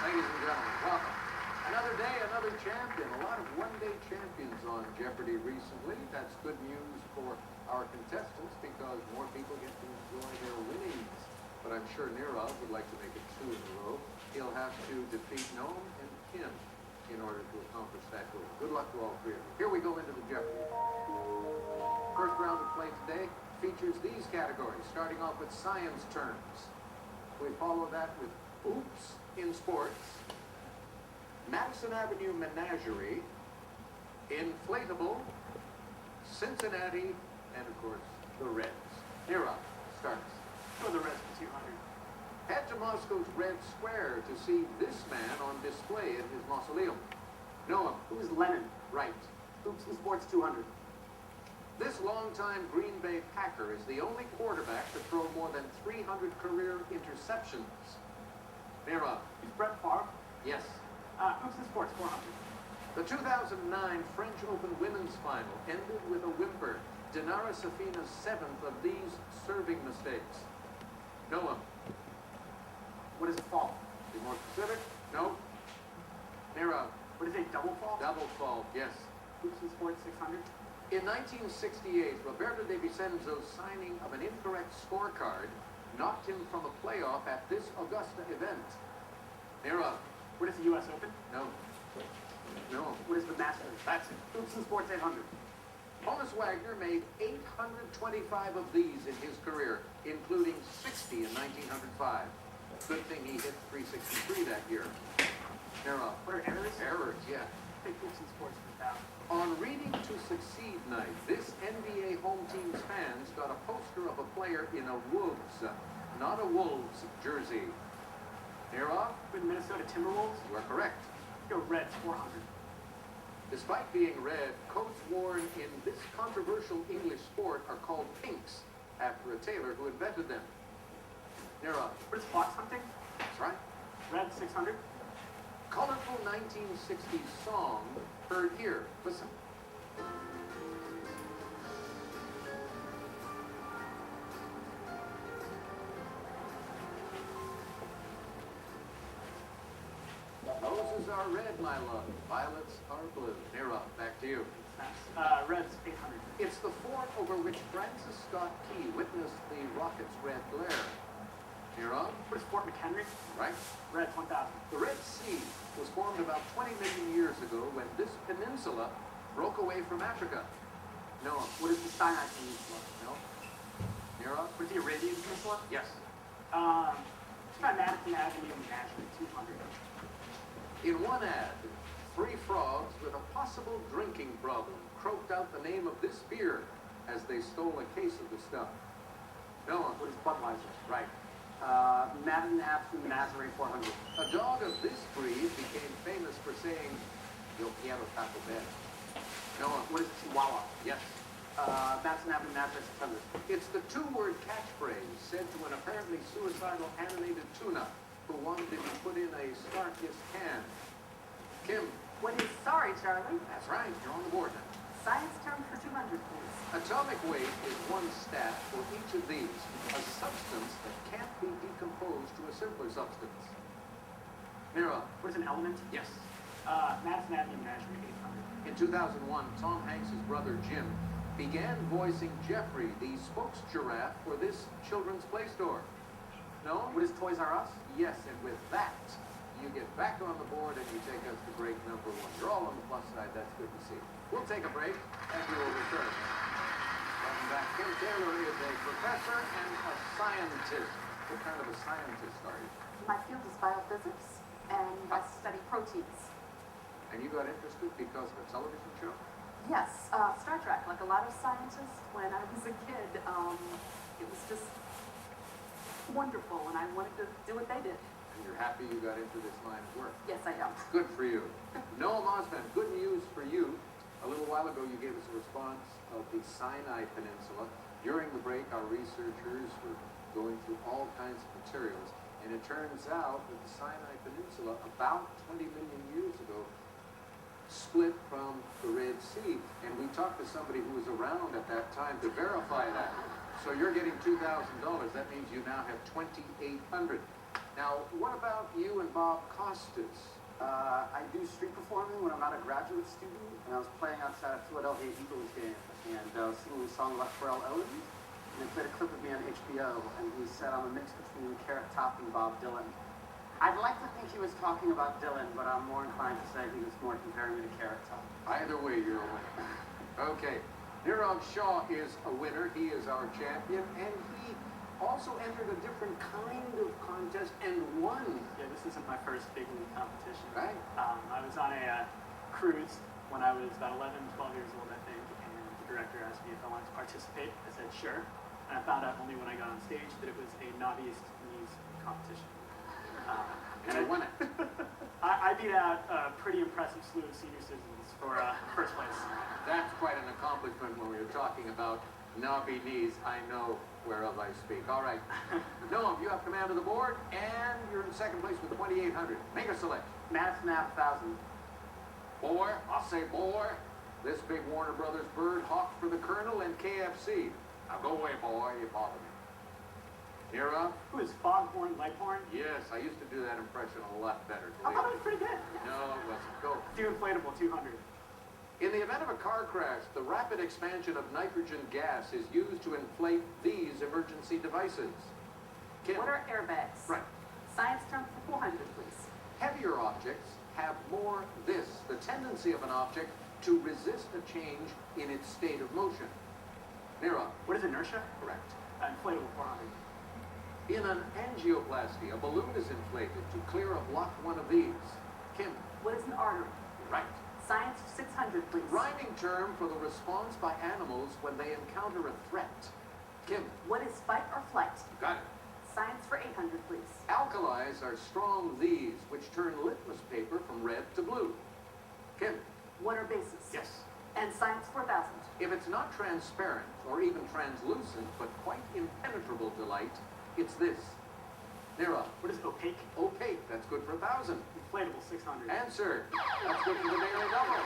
Ladies and gentlemen, welcome. Another day, another champion. A lot of one-day champions on Jeopardy recently. That's good news for our contestants because more people get to enjoy their winnings. But I'm sure Nirav would like to make it 2 in a row. He'll have to defeat Noam and Kim in order to accomplish that goal. Good luck to all three of you. Here we go into the Jeopardy. First round of play today features these categories, starting off with science terms. We follow that with Oops in sports, Madison Avenue Menagerie, Inflatable, Cincinnati, and of course, the Reds. Nirav starts. For the Reds for 200. Head to Moscow's Red Square to see this man on display in his mausoleum. Noam. Who's Lennon? Right. Oops in sports 200. This longtime Green Bay Packer is the only quarterback to throw more than 300 career interceptions. Nirav. Who's Brett Favre? Yes. Oops in sports 400. The 2009 French Open women's final ended with a whimper. Dinara Safina's 7th of these serving mistakes. Noam. What is a fall? Be more specific? No. Nirav. What is a double fall? Double fault, yes. Oops in sports 600. In 1968, Roberto De Vicenzo's signing of an incorrect scorecard knocked him from a playoff at this Augusta event. Nirav. What is the U.S. Open? No. No. What is the Masters? That's it. Oops in sports 800. Honus Wagner made 825 of these in his career, including 60 in 1905. Good thing he hit 363 that year. Nirav. What are errors? Errors, yeah. I think oops in sports 1,000. On Reading to Succeed night, this NBA home team's fans got a poster of a player in a Wolves, not a Wolves jersey. Nirav. With Minnesota Timberwolves? You are correct. Go Reds 400. Despite being red, coats worn in this controversial English sport are called pinks, after a tailor who invented them. Nirav. What is fox hunting? That's right. Reds 600. Colorful 1960s song heard here. Listen. Roses are red, my love. Violets are blue. Nirav, back to you. Reds 800. It's the fort over which Francis Scott Key witnessed the rocket's red glare. Nirav. What is Fort McHenry? Right. Reds 1,000. The Red Sea was formed about 20 million years ago when this peninsula broke away from Africa. Noam. What is the Sinai Peninsula? No. Nirav. What is the Arabian Peninsula? Yes. Try Madison Avenue Menagerie 200. In one ad, 3 frogs with a possible drinking problem croaked out the name of this beer as they stole a case of the stuff. Noam. What is Budweiser? Right. Madison Avenue Menagerie 400. A dog of this breed became famous for saying, "Yo quiero Taco Bell." Noam. What is Chihuahua? Yes. Madison Avenue Menagerie 600. It's the 2-word catchphrase said to an apparently suicidal animated tuna who wanted to be put in a Starkist can. Kim. What is sorry, Charlie? That's right. You're on the board now. Science term for 200, please. Atomic weight is one stat for each of these, a substance that can't be decomposed to a simpler substance. Nirav. What is an element? Yes. Madison Avenue Menagerie 800. In 2001, Tom Hanks' brother Jim began voicing Jeffrey, the spokes giraffe for this children's play store. No? What is Toys R Us? Yes, and with that, you get back on the board and you take us to break number 1. You're all on the plus side. That's good to see. We'll take a break and we will return. Welcome back. Kim Taylor is a professor and a scientist. What kind of a scientist are you? My field is biophysics, and I study proteins. And you got interested because of a television show? Yes, Star Trek. Like a lot of scientists, when I was a kid, it was just wonderful, and I wanted to do what they did. And you're happy you got into this line of work? Yes, I am. Good for you. Noam Osman, good news for you. A little while ago, you gave us a response of the Sinai Peninsula. During the break, our researchers were going through all kinds of materials, and it turns out that the Sinai Peninsula, about 20 million years ago, split from the Red Sea. And we talked to somebody who was around at that time to verify that. So you're getting $2,000. That means you now have $2,800. Now, what about you and Bob Costas? I do street performing when I'm not a graduate student, and I was playing outside a Philadelphia Eagles game, and singing a song about Pharrell Owens, and they played a clip of me on HBO, and he said I'm a mix between Carrot Top and Bob Dylan. I'd like to think he was talking about Dylan, but I'm more inclined to say he was more comparing me to Carrot Top. Either way, you're a winner. Okay, Nirav Shaw is a winner. He is our champion, and he also entered a different kind of contest and won. Yeah, this isn't my first big league competition. Right. I was on a cruise when I was about 11, 12 years old, I think, and the director asked me if I wanted to participate. I said sure, and I found out only when I got on stage that it was a Knobbiest Knees competition. And I won it. I beat out a pretty impressive slew of senior citizens for first place. That's quite an accomplishment when we were talking about knobby knees. I know whereof I speak. All right. Noam, you have command of the board, and you're in second place with 2,800. Make a selection. Matt Snap 1,000. Boy, I'll say boy. This big Warner Brothers bird hawked for the Colonel and KFC. Now go away, boy. You bother me. Nira? Who is Foghorn Leghorn? Yes, I used to do that impression a lot better. I thought it was pretty good. No, it wasn't. Go. Do inflatable 200. In the event of a car crash, the rapid expansion of nitrogen gas is used to inflate these emergency devices. Kim? What are airbags? Right. Science term for 400, please. Heavier objects have more this, the tendency of an object to resist a change in its state of motion. Nira? What is inertia? Correct. Inflatable 400. In an angioplasty, a balloon is inflated to clear a blocked one of these. Kim? What is an artery? Right. Science for 600, please. Rhyming term for the response by animals when they encounter a threat. Kim? What is fight or flight? Got it. Science for 800, please. Alkalis are strong these, which turn litmus paper from red to blue. Kim? What are bases? Yes. And science for 1,000. If it's not transparent or even translucent, but quite impenetrable to light, it's this. Nira? What is opaque? Opaque, that's good for 1,000. Inflatable 600. Answer. That's good for the daily double.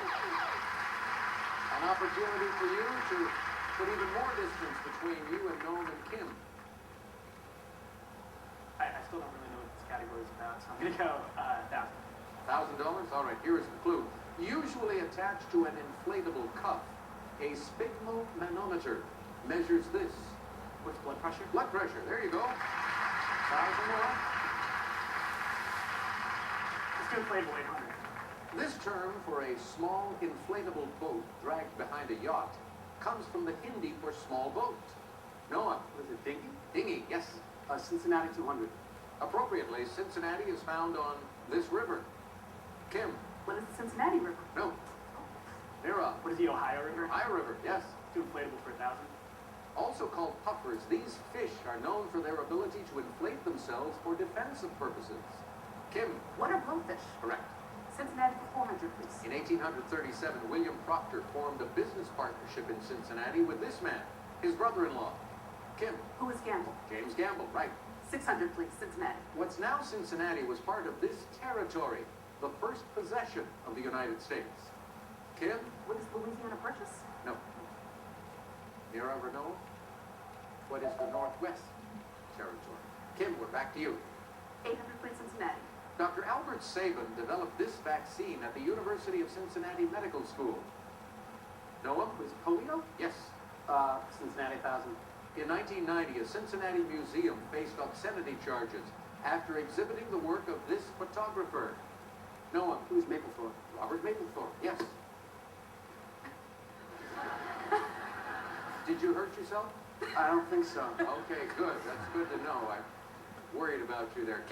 An opportunity for you to put even more distance between you and Noam and Kim. I still don't really know what this category is about, so I'm going to go 1,000. $1,000? All right, here is the clue. Usually attached to an inflatable cuff, a sphygmomanometer measures this. What's blood pressure? Blood pressure, there you go. 1,000 more. Let's do inflatable 800. This term for a small inflatable boat dragged behind a yacht comes from the Hindi for small boat. Noah? What is it, dinghy? Dinghy, yes. Cincinnati 200. Appropriately, Cincinnati is found on this river. Kim? What is the Cincinnati River? No. Nira? What is the Ohio River? Ohio River, yes. Do inflatable for 1,000. Also called puffers, these fish are known for their ability to inflate themselves for defensive purposes. Kim? What are blowfish? Correct. Cincinnati for 400, please. In 1837, William Proctor formed a business partnership in Cincinnati with this man, his brother-in-law. Kim? Who is Gamble? James Gamble, right. 600, please. Cincinnati. What's now Cincinnati was part of this territory, the first possession of the United States. Kim? What is Louisiana Purchase? No. Nira Renault? What is the Northwest Territory? Kim, we're back to you. 800, please. Cincinnati. Dr. Albert Sabin developed this vaccine at the University of Cincinnati Medical School. Noam? Was it polio? Yes. Cincinnati 1,000. In 1990, a Cincinnati museum faced obscenity charges after exhibiting the work of this photographer. Noam? Who's Maplethorpe? Robert Mapplethorpe, yes. Did you hurt yourself? I don't think so. Okay, good. That's good to know. I'm worried about you there.